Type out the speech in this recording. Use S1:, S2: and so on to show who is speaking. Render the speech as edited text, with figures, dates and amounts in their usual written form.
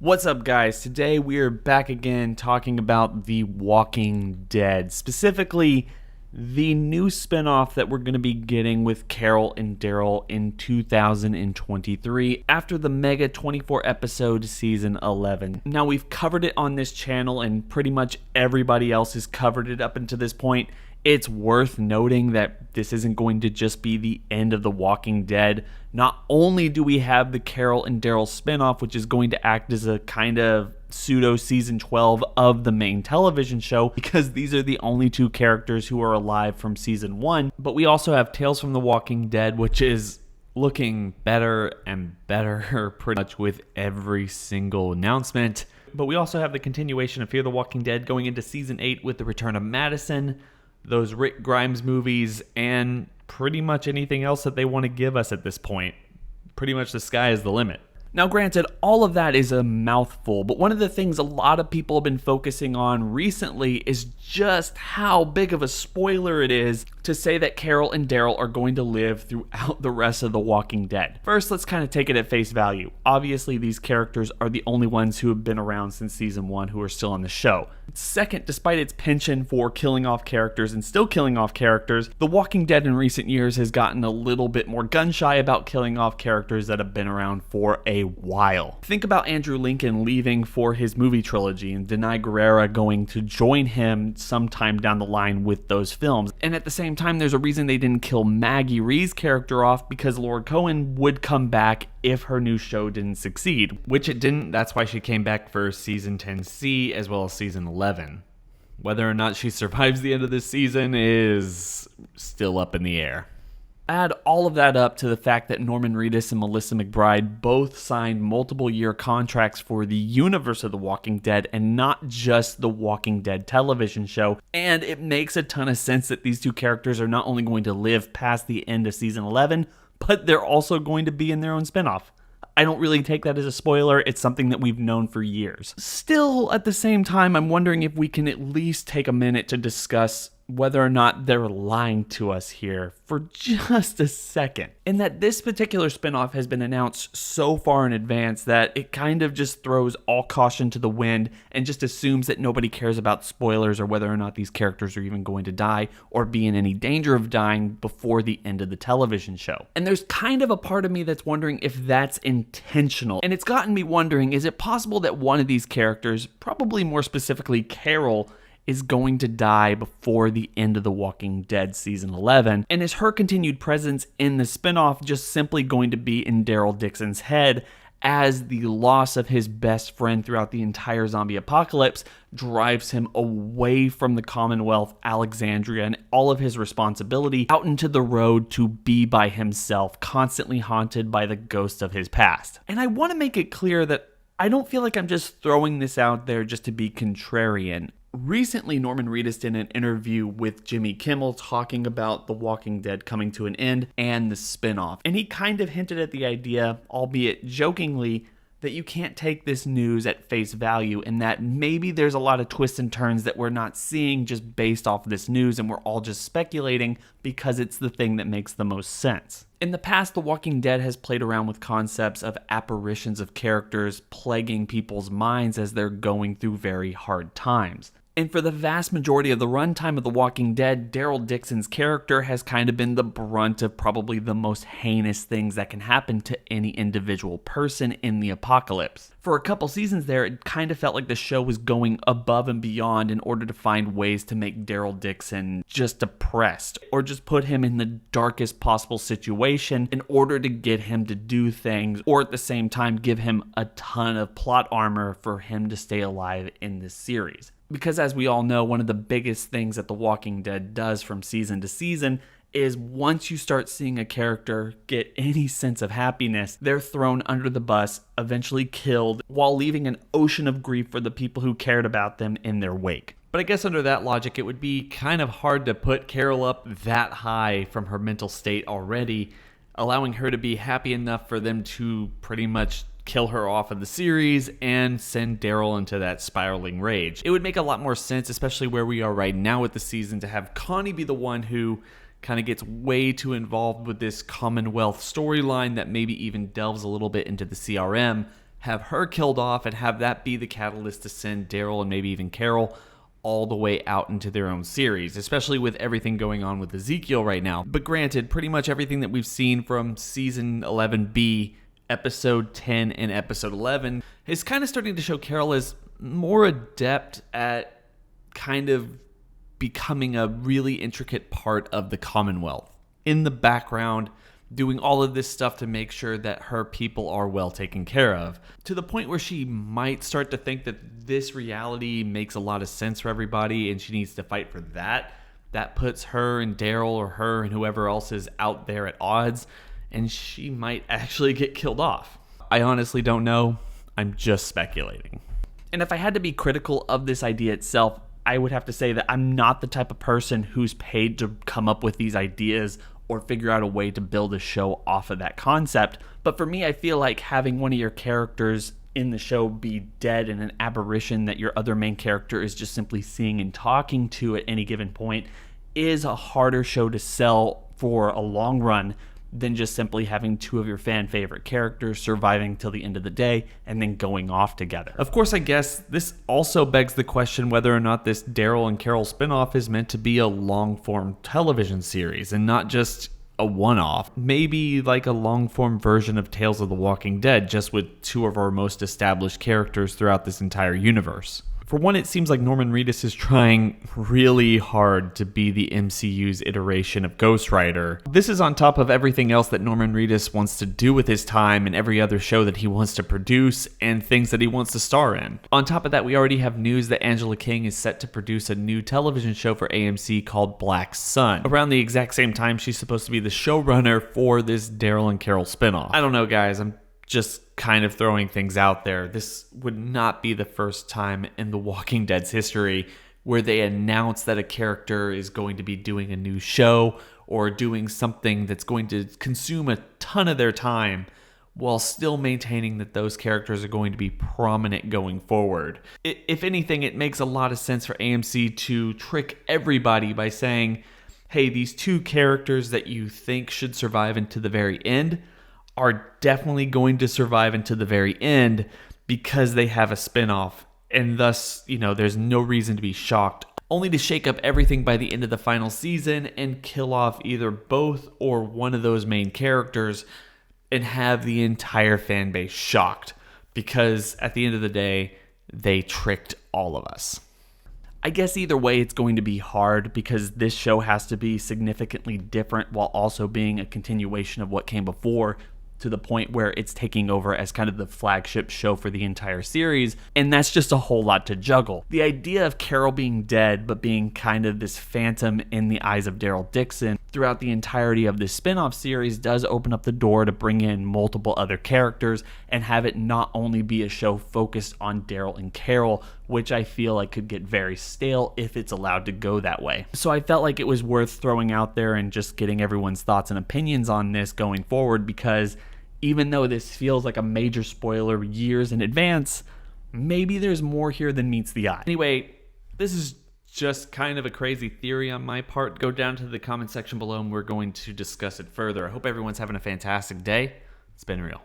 S1: What's up, guys? Today we are back again talking about The Walking Dead, specifically the new spinoff that we're going to be getting with Carol and Daryl in 2023 after the mega 24 episode season 11. Now, we've covered it on this channel and pretty much everybody else has covered it up until this point. It's worth noting that this isn't going to just be the end of The Walking Dead. Not only do we have the Carol and Daryl spinoff, which is going to act as a kind of pseudo season 12 of the main television show, because these are the only two characters who are alive from season 1, but we also have Tales from the Walking Dead, which is looking better and better pretty much with every single announcement. But we also have the continuation of Fear the Walking Dead going into season 8 with the return of Madison, those Rick Grimes movies, and pretty much anything else that they want to give us at this point. Pretty much the sky is the limit. Now, granted, all of that is a mouthful, but one of the things a lot of people have been focusing on recently is just how big of a spoiler it is to say that Carol and Daryl are going to live throughout the rest of The Walking Dead. First, let's kind of take it at face value. Obviously, these characters are the only ones who have been around since season 1 who are still on the show. Second, despite its penchant for killing off characters and still killing off characters, The Walking Dead in recent years has gotten a little bit more gun-shy about killing off characters that have been around for a while. Think about Andrew Lincoln leaving for his movie trilogy and Denai Guerrera going to join him sometime down the line with those films. And at the same time, there's a reason they didn't kill Maggie Rhee's character off, because Lord Cohen would come back if her new show didn't succeed, which it didn't. That's why she came back for season 10C as well as season 11. Whether or not she survives the end of this season is still up in the air. Add all of that up to the fact that Norman Reedus and Melissa McBride both signed multiple year contracts for the universe of The Walking Dead and not just The Walking Dead television show, and it makes a ton of sense that these two characters are not only going to live past the end of season 11, but they're also going to be in their own spinoff. I don't really take that as a spoiler. It's something that we've known for years. Still, at the same time, I'm wondering if we can at least take a minute to discuss whether or not they're lying to us here for just a second. In that this particular spinoff has been announced so far in advance that it kind of just throws all caution to the wind and just assumes that nobody cares about spoilers or whether or not these characters are even going to die or be in any danger of dying before the end of the television show. And there's kind of a part of me that's wondering if that's intentional. And it's gotten me wondering, is it possible that one of these characters, probably more specifically Carol, is going to die before the end of The Walking Dead season 11? And is her continued presence in the spinoff just simply going to be in Daryl Dixon's head as the loss of his best friend throughout the entire zombie apocalypse drives him away from the Commonwealth, Alexandria, and all of his responsibility out into the road to be by himself, constantly haunted by the ghosts of his past? And I want to make it clear that I don't feel like I'm just throwing this out there just to be contrarian. Recently, Norman Reedus did an interview with Jimmy Kimmel talking about The Walking Dead coming to an end and the spinoff. And he kind of hinted at the idea, albeit jokingly, that you can't take this news at face value and that maybe there's a lot of twists and turns that we're not seeing just based off this news and we're all just speculating because it's the thing that makes the most sense. In the past, The Walking Dead has played around with concepts of apparitions of characters plaguing people's minds as they're going through very hard times. And for the vast majority of the runtime of The Walking Dead, Daryl Dixon's character has kind of been the brunt of probably the most heinous things that can happen to any individual person in the apocalypse. For a couple seasons there, it kind of felt like the show was going above and beyond in order to find ways to make Daryl Dixon just depressed, or just put him in the darkest possible situation in order to get him to do things, or at the same time give him a ton of plot armor for him to stay alive in this series. Because as we all know, one of the biggest things that The Walking Dead does from season to season is once you start seeing a character get any sense of happiness, they're thrown under the bus, eventually killed, while leaving an ocean of grief for the people who cared about them in their wake. But I guess under that logic, it would be kind of hard to put Carol up that high from her mental state already, allowing her to be happy enough for them to pretty much kill her off of the series and send Daryl into that spiraling rage. It would make a lot more sense, especially where we are right now with the season, to have Connie be the one who kind of gets way too involved with this Commonwealth storyline that maybe even delves a little bit into the CRM, have her killed off and have that be the catalyst to send Daryl and maybe even Carol all the way out into their own series, especially with everything going on with Ezekiel right now. But granted, pretty much everything that we've seen from season 11B, episode 10 and episode 11 is kind of starting to show Carol as more adept at kind of becoming a really intricate part of the Commonwealth. In the background, doing all of this stuff to make sure that her people are well taken care of, to the point where she might start to think that this reality makes a lot of sense for everybody and she needs to fight for that. That puts her and Daryl or her and whoever else is out there at odds, and she might actually get killed off. I honestly don't know. I'm just speculating. And if I had to be critical of this idea itself, I would have to say that I'm not the type of person who's paid to come up with these ideas or figure out a way to build a show off of that concept. But for me, I feel like having one of your characters in the show be dead and an aberration that your other main character is just simply seeing and talking to at any given point is a harder show to sell for a long run than just simply having two of your fan favorite characters surviving till the end of the day and then going off together. Of course, I guess this also begs the question whether or not this Daryl and Carol spinoff is meant to be a long-form television series and not just a one-off. Maybe like a long-form version of Tales of the Walking Dead, just with two of our most established characters throughout this entire universe. For one, it seems like Norman Reedus is trying really hard to be the MCU's iteration of Ghost Rider. This is on top of everything else that Norman Reedus wants to do with his time and every other show that he wants to produce and things that he wants to star in. On top of that, we already have news that Angela King is set to produce a new television show for AMC called Black Sun. Around the exact same time, she's supposed to be the showrunner for this Daryl and Carol spinoff. I don't know, guys. I'm just kind of throwing things out there. This would not be the first time in The Walking Dead's history where they announce that a character is going to be doing a new show or doing something that's going to consume a ton of their time while still maintaining that those characters are going to be prominent going forward. If anything, it makes a lot of sense for AMC to trick everybody by saying, hey, these two characters that you think should survive into the very end are definitely going to survive into the very end because they have a spinoff, and thus, there's no reason to be shocked, only to shake up everything by the end of the final season and kill off either both or one of those main characters and have the entire fan base shocked because at the end of the day, they tricked all of us. I guess either way, it's going to be hard because this show has to be significantly different while also being a continuation of what came before, to the point where it's taking over as kind of the flagship show for the entire series, and that's just a whole lot to juggle. The idea of Carol being dead but being kind of this phantom in the eyes of Daryl Dixon throughout the entirety of this spin-off series does open up the door to bring in multiple other characters and have it not only be a show focused on Daryl and Carol, which I feel like could get very stale if it's allowed to go that way. So I felt like it was worth throwing out there and just getting everyone's thoughts and opinions on this going forward, because even though this feels like a major spoiler years in advance, maybe there's more here than meets the eye. Anyway, this is just kind of a crazy theory on my part. Go down to the comment section below and we're going to discuss it further. I hope everyone's having a fantastic day. It's been real.